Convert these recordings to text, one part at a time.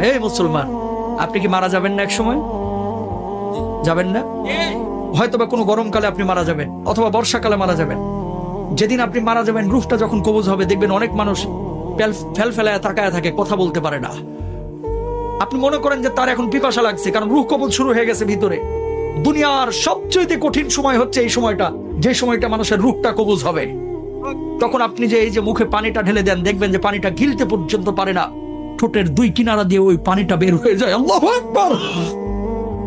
এই মুসলমান, আপনি কি মারা যাবেন না এক সময়? যাবেন না? হয়তোবা কোনো গরমকালে আপনি মারা যাবেন, অথবা বর্ষাকালে মারা যাবেন। যেদিন আপনি মারা যাবেন, রূহটা যখন কবজ হবে, দেখবেন অনেক মানুষ ফেল ফেলায় তাকায় থাকে, কথা বলতে পারে না। আপনি মনে করেন যে তার এখন পিপাসা লাগছে, কারণ রূহ কবজ শুরু হয়ে গেছে ভিতরে। দুনিয়ার সবচেয়ে কঠিন সময় হচ্ছে এই সময়টা, যে সময়টা মানুষের রূহটা কবজ হবে। তখন আপনি যে এই যে মুখে পানিটা ঢেলে দেন, দেখবেন যে পানিটা গিলতে পর্যন্ত পারে না, ঠোঁটের দুই কিনারা দিয়ে ওই পানিটা বের হয়ে যায়। আল্লাহু আকবার।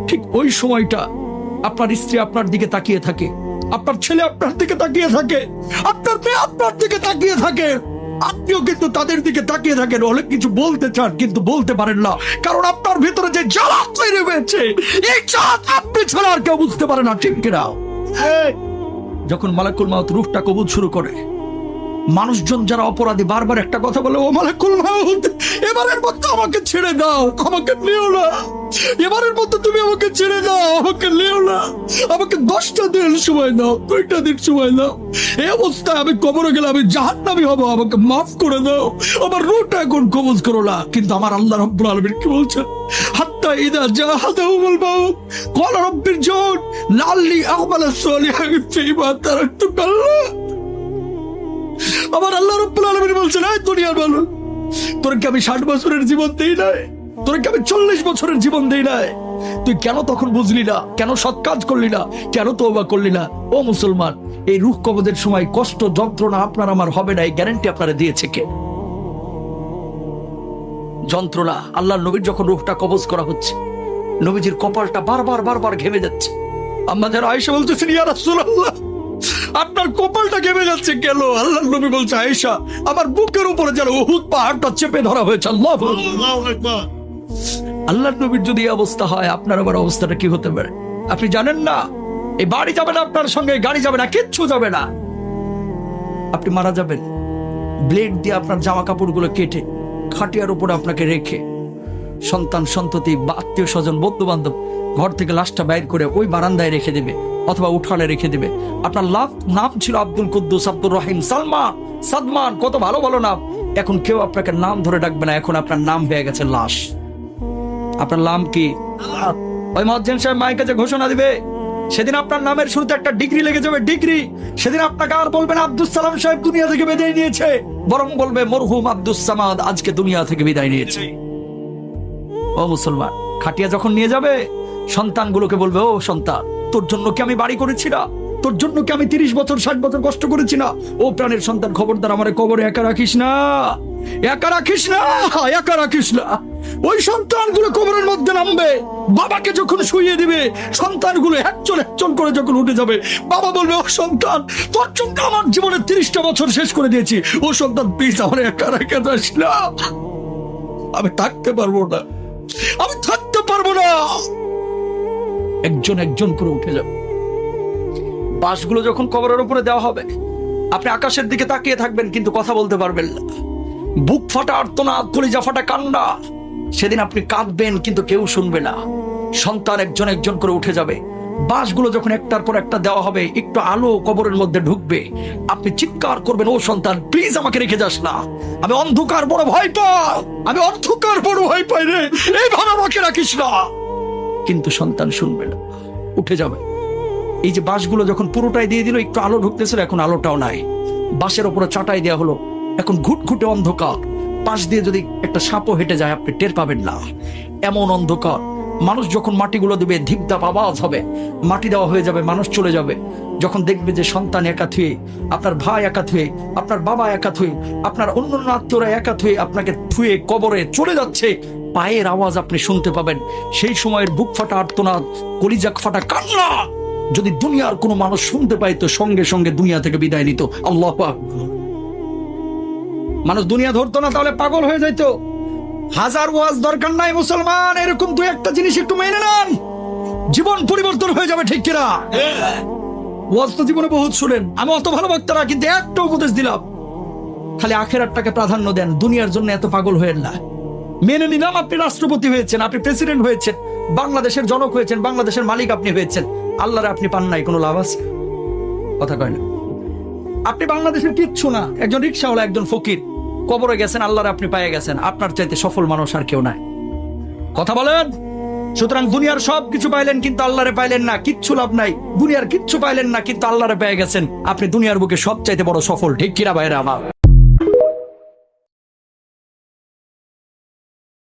ঠিক ওই সময়টা আপনার স্ত্রী আপনার দিকে তাকিয়ে থাকে, আপনার ছেলে আপনার দিকে তাকিয়ে থাকে, আপনার মেয়ে আপনার দিকে তাকিয়ে থাকে, আপনিও কিন্তু তাদের দিকে তাকিয়ে থাকেন। অনেক কিছু বলতে চান কিন্তু বলতে পারেন না, কারণ আপনার ভিতরে যে জ্বালা তৈরি হয়েছে, এই জ্বালা আপনি ছাড়া আর কেউ বুঝতে পারে না, ঠিক কিনা? যখন মালাকুল মাউত রূহটা কবুল শুরু করে, মানুষজন যারা অপরাধী বারবার একটা কথা বলে, ও মালাকুল মাউত, এবারের মতো আমাকে ছেড়ে দাও, আমাকে নিও না, এবারের মতো তুমি আমাকে ছেড়ে দাও, আমাকে নিও না, আমাকে 10টা দিন সময় দাও, 2টা দিন সময় দাও। এই অবস্থায় আমি কবরে গেলে আমি জাহান্নামী হব, আমাকে মাফ করে দাও, আমার রূহটা এখন কবজ করো না। কিন্তু আমার আল্লাহ রাব্বুল আলামিন কি বলছেন? হাত্তা ইদা জাহাদাহুল মাউত ক্বালা রাব্বিরজিউন লাআল্লি আ'মালা সালিহান ফীমা তারাকতু। আমার আল্লাহ রাব্বুল আলামিন বলছেন, এই দুনিয়ার মানুষ, তোর কি আমি 60 বছরের জীবন দেই নাই? তোর কি আমি 40 বছরের জীবন দেই নাই? তুই কেন তখন বুঝলি না? কেন সৎ কাজ করলি না? কেন তওবা করলি না? ও মুসলমান, এই রূহ কবজের সময় কষ্ট যন্ত্রণা আপনার আমার হবে না, এই গ্যারান্টি আপনারা দিয়েছে কে? যন্ত্রণা। আল্লাহর নবীর যখন রূহটা কবজ করা হচ্ছে, নবীজির কপালটা বারবার ঘেমে যাচ্ছে। আমাদের আয়েশা বলতেছেন, ইয়া রাসূলুল্লাহ, আপনার কপালটা ঘেমে যাচ্ছে কেন? আল্লাহর নবী বলছে, আয়েশা, আমার বুকের উপরে যেন উহুদ পাহাড়টা চেপে ধরা হয়েছে। আল্লাহু আকবার। আল্লাহর নবীর যদি এই অবস্থা হয়, আপনার আবার অবস্থাটা কি হতে পারে আপনি জানেন না? এই বাড়ি যাবে না আপনার সঙ্গে, গাড়ি যাবে না, কিচ্ছু যাবে না। আপনি মারা যাবেন, ব্লেড দিয়ে আপনার জামা কাপড়গুলো কেটে খাটিয়ার উপরে আপনাকে রেখে, সন্তান সন্ততি বা আত্মীয় স্বজন বন্ধু বান্ধব ঘর থেকে লাশটা বাইর করে ওই বারান্দায় রেখে দেবে অথবা উঠানে রেখে দেবে। আপনার নাম ছিল আব্দুল কুদ্দুস, আব্দুর রহিম, সালমান, সাদমান, কত ভালো ভালো নাম। এখন কেউ আপনাকে নাম ধরে ডাকবে না, এখন আপনার নাম হয়ে গেছে লাশ। আপনার নাম কি? ওই মুয়াজ্জিন সাহেব মাইকের কাছে ঘোষণা দিবে, সেদিন আপনার নামের শুরুতে একটা ডিগ্রি লেগে যাবে, ডিগ্রি। সেদিন আপনাকে আর বলবেন আব্দুস সালাম সাহেব দুনিয়া থেকে বিদায় নিয়েছে, বরং বলবে মরহুম আব্দুস সামাদ আজকে দুনিয়া থেকে বিদায় নিয়েছে। ও মুসলমান, খাটিয়া যখন নিয়ে যাবে, সন্তানগুলোকে বলবে, ও সন্তান, তোর জন্য কি আমি বাড়ি করেছি না? তোর জন্য কি আমি 30 বছর 60 বছর কষ্ট করেছি না? ও প্রাণের সন্তান, খবরদার আমারে কবরে একা রাখিস না, একা রাখিস না, একা রাখিস না। ওই সন্তানগুলো কবরের মধ্যে নামবে, বাবাকে যখন শুইয়ে দিবে, সন্তানগুলো একজন করে যখন উঠে যাবে, বাবা বলবে, ও সন্তান, তোর জন্য আমার জীবনের 30টা বছর শেষ করে দিয়েছি, ও সন্তান প্লিজ আমার একা রেখে যাস না, আমি থাকতে পারবো না, আমি থাকতে পারবো না। একজন করে উঠে যাবে। বাঁশগুলো যখন কবরের উপরে দেওয়া হবে, আপনি আকাশের দিকে তাকিয়ে থাকবেন কিন্তু কথা বলতে পারবেন না। বুক ফাটা আর্তনাদ, কলিজা ফাটা কান্না। সেদিন আপনি কাঁদবেন কিন্তু কেউ শুনবে না। সন্তান একজন করে উঠে যাবে। বাঁশগুলো যখন একটার পর একটা দেওয়া হবে, একটু আলো কবরের মধ্যে ঢুকবে, আপনি চিৎকার করবেন, ও সন্তান প্লিজ আমাকে রেখে যাস না, আমি অন্ধকার বড় ভয় পাই, আমি অন্ধকার বড় ভয় পাই রে, এইভাবে আমাকে রাখিস না। কিন্তু সন্তান শুনবে না, উঠে যাবে। এই যে বাঁশগুলো যখন পুরোটাই দিয়ে দিল, একটু আলো ঢুকতেছিল, এখন আলোটাও নাই। বাঁশের উপরে চাটাই দেওয়া হলো, এখন ঘুটঘুটে অন্ধকার। পাশ দিয়ে যদি একটা সাপও হেঁটে যায়, আপনি টের পাবেন না, এমন অন্ধকার। মানুষ যখন মাটিগুলো দেবে, ধিপধাপ আওয়াজ হবে, মাটি দেওয়া হয়ে যাবে, মানুষ চলে যাবে। যখন দেখবে যে সন্তান একা থুয়ে, আপনার ভাই একা থুয়ে, আপনার বাবা একা থুয়ে, আপনার অন্যান্য আত্মীয়রা একা থুয়ে আপনাকে থুয়ে কবরে চলে যাচ্ছে, পায়ের আওয়াজ আপনি শুনতে পাবেন। সেই সময়ের বুক ফাটা আর্তনাদ, কলিজা ফাটা কান্না যদি দুনিয়ার কোনো মানুষ শুনতে পাইতো, সঙ্গে সঙ্গে দুনিয়া থেকে বিদায় নিত। আল্লাহু আকবার। মানুষ দুনিয়া ধরতো না, তাহলে পাগল হয়ে যাইতো। হাজার ওয়াজ দরকার নাই মুসলমান, এরকম দুই একটা জিনিস একটু মেনে নেন, জীবন পরিবর্তন হয়ে যাবে, ঠিক কিনা? ওয়াজ তো জীবনে বহুত শুনেন, আমি অত ভালো বক্তা না, কিন্তু একটা উপদেশ দিলাম, খালি আখিরাতটাকে প্রাধান্য দেন, দুনিয়ার জন্য এত পাগল হয়েন না। মেনে নিলাম আপনি রাষ্ট্রপতি হয়েছেন, আপনি প্রেসিডেন্ট হয়েছেন, বাংলাদেশের জনক হয়েছেন, বাংলাদেশের মালিক আপনি হয়েছেন, আল্লাহরে আপনি পান নাই, কোনো লাভ আছে? কথা কয় না। আপনি বাংলাদেশের কিচ্ছু না, একজন রিকশাওয়ালা, একজন ফকির, কবরে গেছেন, আল্লাহরে আপনি পেয়ে গেছেন, আপনার চাইতে সফল মানুষ আর কেউ নাই। কথা বলেন। সুতরাং দুনিয়ার সব কিছু পাইলেন কিন্তু আল্লাহরে পাইলেন না, কিচ্ছু লাভ নাই। দুনিয়ার কিচ্ছু পাইলেন না কিন্তু আল্লাহরে পেয়ে গেছেন, আপনি দুনিয়ার বুকে সবচাইতে বড় সফল। ঠিক কিনা ভাইরা আমার?